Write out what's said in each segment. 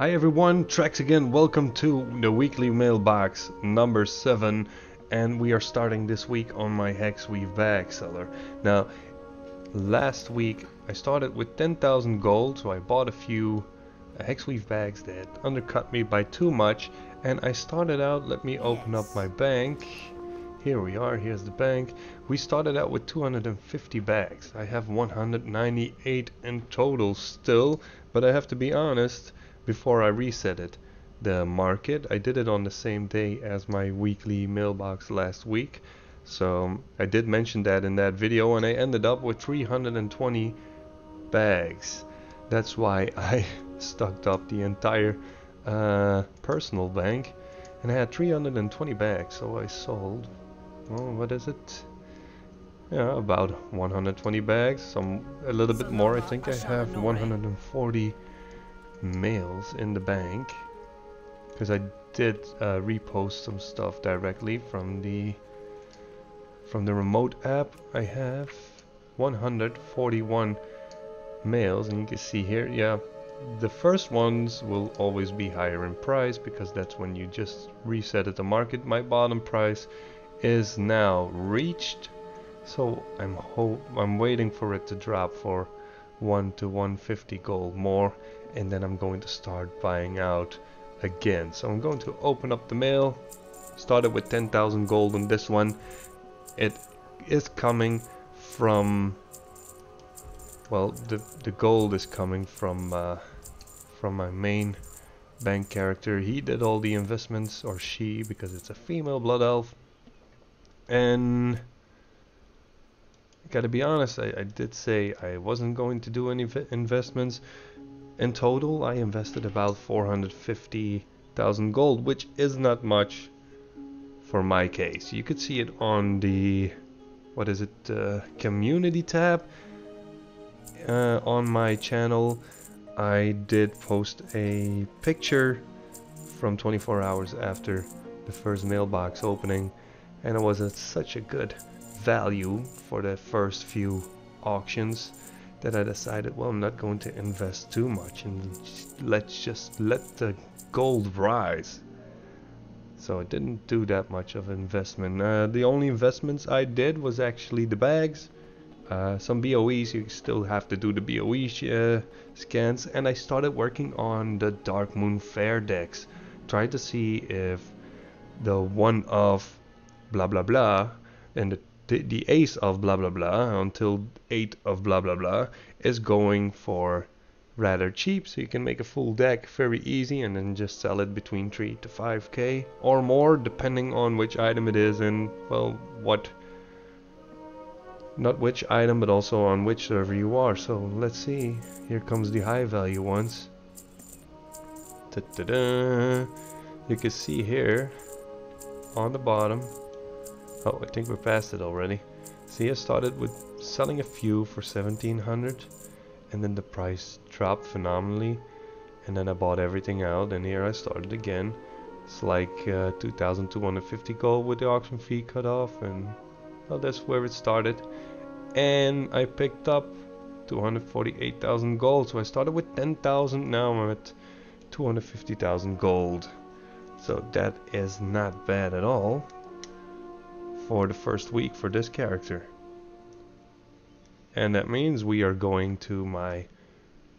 Hi everyone, Trax again. Welcome to the weekly mailbox number 7, and we are starting this week on my Hexweave bag seller. Now, last week I started with 10,000 gold, so I bought a few Hexweave bags that undercut me by too much, and I started out, let me open up my bank. Here we are, here's the bank. We started out with 250 bags. I have 198 in total still, but I have to be honest, before I reset it, the market, I did it on the same day as my weekly mailbox last week. So I did mention that in that video, and I ended up with 320 bags. That's why I stocked up the entire personal bank, and I had 320 bags, so I sold, oh, what is it? Yeah, about 120 bags, a little bit more. I think I have 140 mails in the bank, because I did repost some stuff directly from the remote app. I have 141 mails, and you can see here, yeah, the first ones will always be higher in price because that's when you just reset at the market. My bottom price is now reached, so I'm waiting for it to drop for 1 to 150 gold more, and then I'm going to start buying out again. So I'm going to open up the mail. Started with 10,000 gold on this one. It is coming from, well, the gold is coming from my main bank character. He did all the investments, or she, because it's a female blood elf. And gotta be honest, I did say I wasn't going to do any investments. In total, I invested about 450,000 gold, which is not much for my case. You could see it on the, what is it, community tab on my channel. I did post a picture from 24 hours after the first mailbox opening, and it was at such a good value for the first few auctions that I decided, well, I'm not going to invest too much and let's just let the gold rise. So I didn't do that much of investment. The only investments I did was actually the bags, some BOEs. You still have to do the BOE scans, and I started working on the Dark Moon Fair decks. Tried to see if the one of blah blah blah and the ace of blah blah blah until 8 of blah blah blah is going for rather cheap, so you can make a full deck very easy and then just sell it between 3 to 5k or more, depending on which item it is and, well, not which item, but also on which server you are. So let's see, here comes the high value ones. Ta-da-da. You can see here on the bottom, oh, I think we're past it already. See, I started with selling a few for 1700, and then the price dropped phenomenally, and then I bought everything out, and here I started again. It's like 2,250 gold with the auction fee cut off, and, well, that's where it started. And I picked up 248,000 gold, so I started with 10,000, now I'm at 250,000 gold. So that is not bad at all for the first week for this character. And that means we are going to my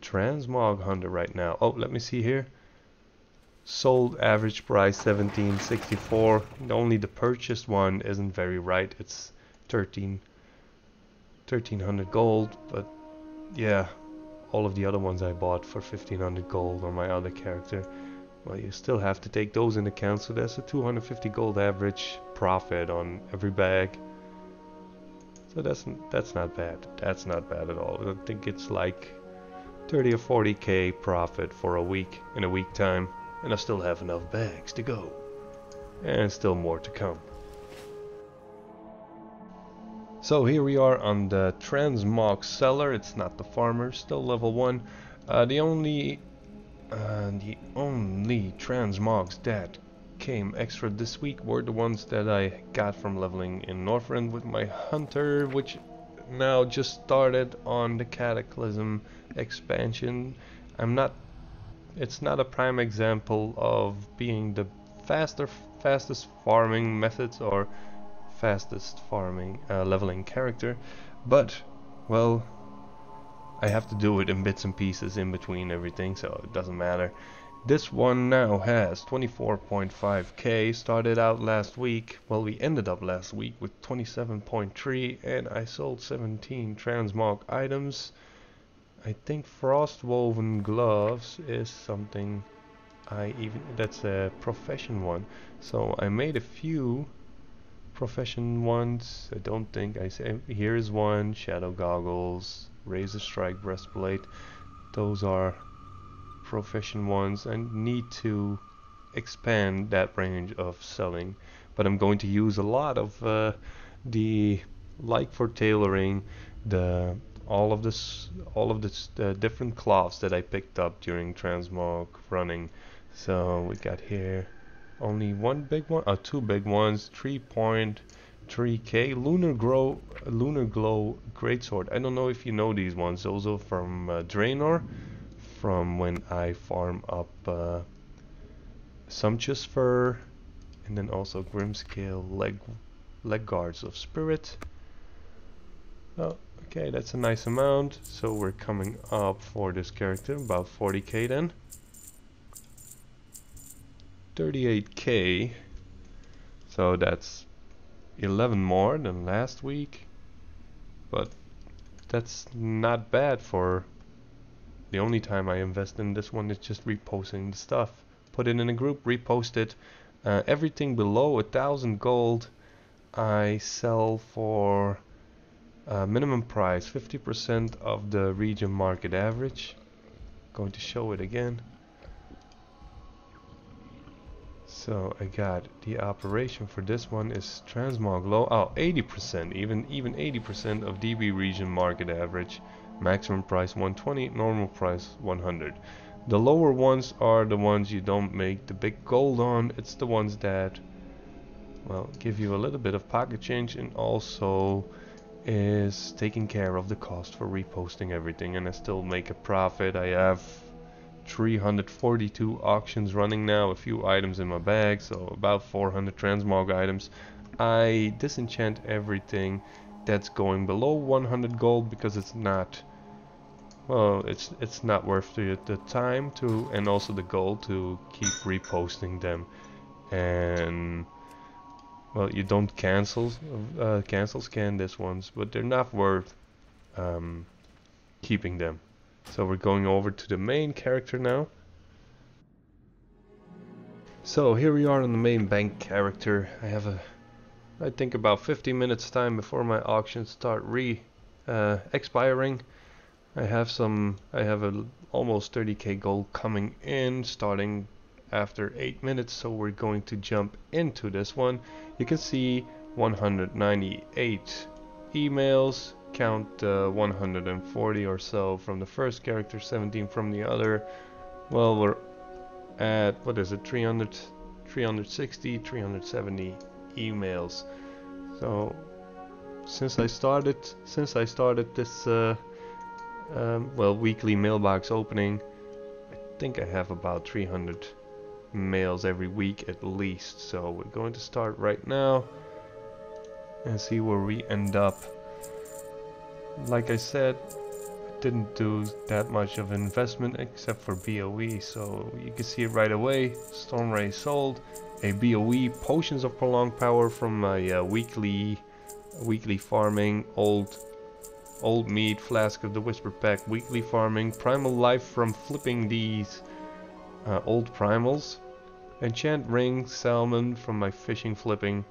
Transmog hunter right now. Oh, let me see here. Sold average price 1764. Only the purchased one isn't very right. It's 1300 gold, but yeah, all of the other ones I bought for 1500 gold on my other character. Well, you still have to take those into account, so there's a 250 gold average profit on every bag. So that's not bad. That's not bad at all. I think it's like 30 or 40k profit for a week, in a week time, and I still have enough bags to go, and still more to come. So here we are on the Transmog seller. It's not the farmer, still level 1. The only transmogs that came extra this week were the ones that I got from leveling in Northrend with my hunter, which now just started on the Cataclysm expansion. I'm not it's not a prime example of being the fastest farming methods or fastest farming leveling character, but well, I have to do it in bits and pieces in between everything, so it doesn't matter. This one now has 24.5k, started out last week, well, we ended up last week with 27.3, and I sold 17 transmog items. I think frost woven gloves is something that's a profession one, so I made a few profession ones. I don't think I say, here's one, shadow goggles, razor strike breastplate. Those are profession ones. I need to expand that range of selling, but I'm going to use a lot of the, like for tailoring, the all of this different cloths that I picked up during transmog running. So we got here only one big one, two big ones, 3.3k lunar glow greatsword. I don't know if you know these ones. Those are from Draenor, from when I farm up sumptuous fur, and then also grimscale leg guards of spirit. Oh, okay, that's a nice amount. So we're coming up for this character about 40k then. 38k, so that's 11 more than last week, but that's not bad for the only time I invest in this one is just reposting the stuff. Put it in a group, repost it. Everything below 1,000 gold I sell for minimum price 50% of the region market average. Going to show it again. So I got the operation for this one is transmog low. Oh, 80%, even 80% of DB region market average. Maximum price 120, normal price 100. The lower ones are the ones you don't make the big gold on. It's the ones that, well, give you a little bit of pocket change and also is taking care of the cost for reposting everything, and I still make a profit. I have 342 auctions running now, a few items in my bag, so about 400 transmog items. I disenchant everything that's going below 100 gold because it's not, well, it's not worth the time to, and also the gold to keep reposting them. And well, you don't cancel scan this ones, but they're not worth keeping them. So we're going over to the main character now. So here we are on the main bank character. I have I think about 50 minutes time before my auctions start expiring. I have almost 30k gold coming in starting after 8 minutes, so we're going to jump into this one. You can see 198 emails, count 140 or so from the first character, 17 from the other. Well, we're at, what is it, 360, 370 emails. So since I started this well, weekly mailbox opening, I think I have about 300 mails every week at least. So we're going to start right now and see where we end up. Like I said, I didn't do that much of investment except for BOE, so you can see it right away. Stormray sold a BOE, Potions of Prolonged Power from my weekly farming, old meat, Flask of the Whisper Pack, weekly farming, Primal Life from flipping these old primals, Enchant Ring, Salmon from my fishing flipping,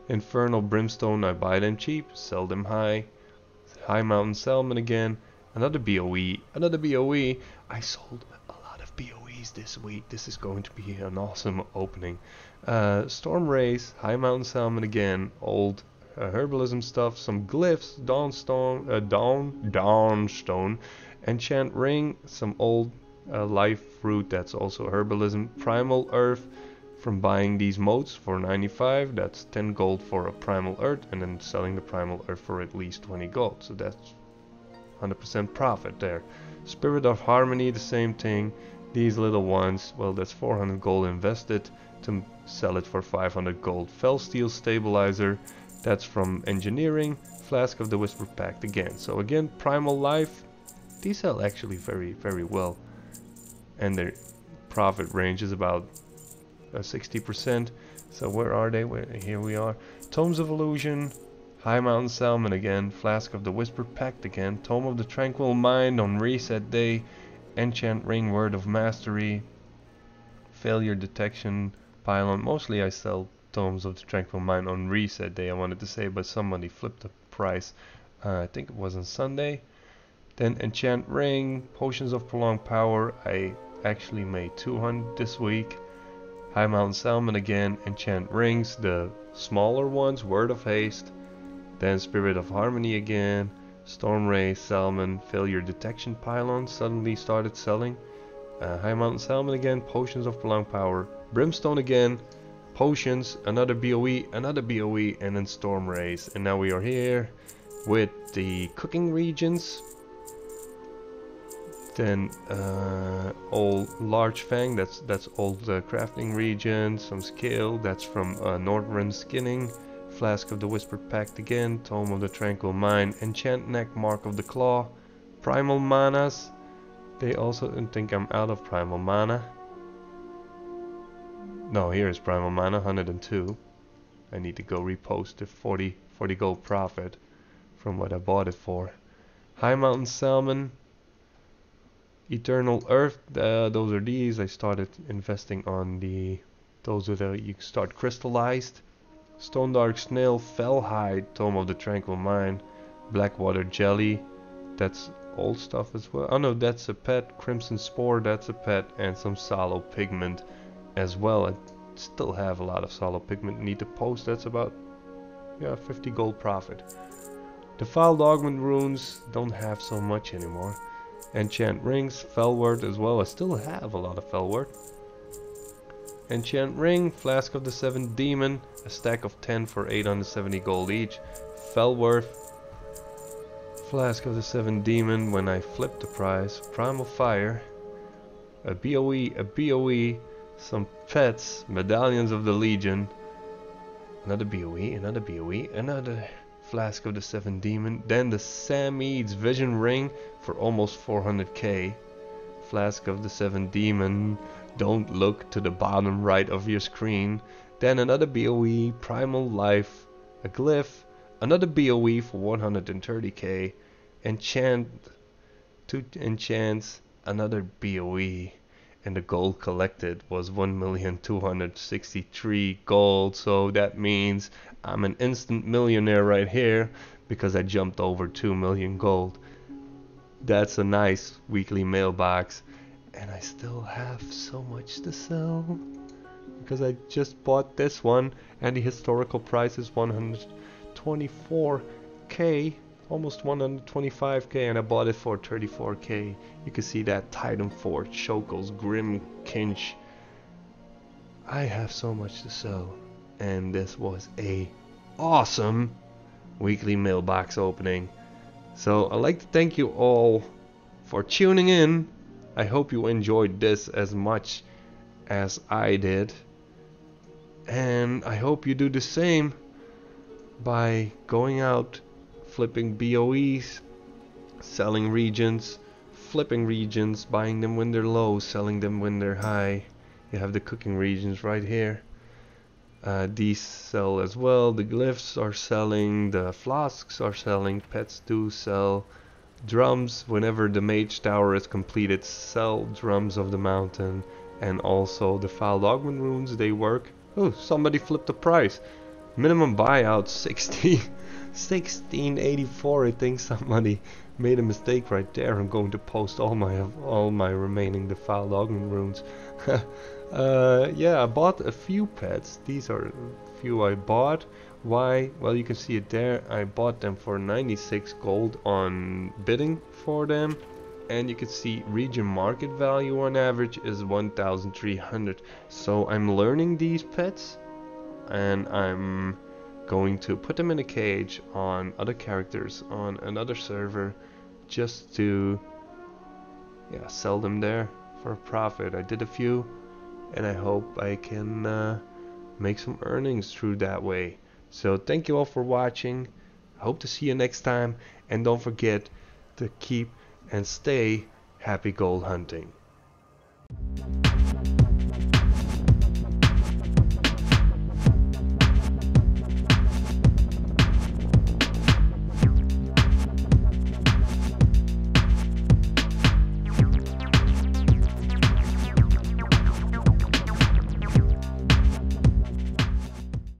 Infernal Brimstone, I buy them cheap, sell them high, High Mountain Salmon again, another BOE. I sold a lot of BOEs this week. This is going to be an awesome opening. Storm Race, High Mountain Salmon again, old herbalism stuff, some glyphs, Dawnstone, Enchant Ring, some old life fruit that's also herbalism, Primal Earth from buying these motes for 95, that's 10 gold for a Primal Earth, and then selling the Primal Earth for at least 20 gold, so that's 100% profit there. Spirit of Harmony, the same thing, These little ones, well, that's 400 gold invested to sell it for 500 gold. Fell Steel Stabilizer, that's from engineering. Flask of the Whisper Pact again. So again, Primal Life, these sell actually very well. And their profit range is about 60%. So where are they? Here we are. Tomes of Illusion, High Mountain Salmon again, Flask of the Whisper Pact again, Tome of the Tranquil Mind on reset day, Enchant Ring, Word of Mastery, Failure Detection, Pylon. Mostly I sell Tomes of the Tranquil Mind on reset day, I wanted to say, but somebody flipped the price. I think it was on Sunday. Then Enchant Ring, Potions of Prolonged Power. I actually made 200 this week. High Mountain Salmon again, Enchant Rings, the smaller ones, Word of Haste. Then Spirit of Harmony again, Storm Ray, Salmon, Failure Detection Pylon suddenly started selling. High Mountain Salmon again, Potions of Prolonged Power. Brimstone again, Potions, another BOE, and then Storm Rays. And now we are here with the cooking regions. Then old Large Fang, that's old crafting region. Some skill, that's from Northern Skinning. Flask of the Whisper Pact again, Tome of the Tranquil Mind, Enchant Neck, Mark of the Claw, Primal Manas. They also think I'm out of Primal Mana. No, here's Primal Mana, 102. I need to go repost the 40 gold profit from what I bought it for. High Mountain Salmon, Eternal Earth, those are these. I started investing on those are the, you start crystallized. Stone Dark Snail, Fellhide, Tome of the Tranquil Mind, Blackwater Jelly, that's old stuff as well. Oh no, that's a pet. Crimson Spore, that's a pet, and some Salo Pigment as well. I still have a lot of Salo Pigment need to post. That's about 50 gold profit. Defiled Augment Runes, don't have so much anymore. Enchant Rings, Fellwort as well. I still have a lot of Fellwort. Enchant Ring, Flask of the Seventh Demon, a stack of 10 for 870 gold each. Fellworth, Flask of the Seventh Demon when I flipped the price. Primal Fire, a BOE, some pets, Medallions of the Legion, another BOE, another Flask of the Seventh Demon. Then the Sam Eads Vision Ring for almost 400k. Flask of the Seventh Demon. Don't look to the bottom right of your screen. Then another BOE, Primal Life, a Glyph, another BOE for 130k, two enchants, another BOE, and the gold collected was 1,263 gold. So that means I'm an instant millionaire right here because I jumped over 2 million gold. That's a nice weekly mailbox. And I still have so much to sell because I just bought this one and the historical price is 124k, almost 125k, and I bought it for 34k. You can see that Titan Fort, Shokos, Grim Kinch. I have so much to sell, and this was a awesome weekly mailbox opening. So I'd like to thank you all for tuning in. I hope you enjoyed this as much as I did, and I hope you do the same by going out, flipping BOEs, selling regions, flipping regions, buying them when they're low, selling them when they're high. You have the cooking regions right here. These sell as well. The glyphs are selling, the flasks are selling, pets do sell. Drums, whenever the mage tower is completed, sell drums of the mountain. And also the Defiled Augment Runes, they work. Oh, somebody flipped the price. Minimum buyout 1684. I think somebody made a mistake right there. I'm going to post all my remaining Defiled Augment Runes. Yeah, I bought a few pets. These are a few I bought. Why? Well, you can see it there. I bought them for 96 gold on bidding for them, and you can see region market value on average is 1,300. So I'm learning these pets, and I'm going to put them in a cage on other characters on another server, just to sell them there for a profit. I did a few, and I hope I can make some earnings through that way. So thank you all for watching. I hope to see you next time, and don't forget to keep and stay happy gold hunting.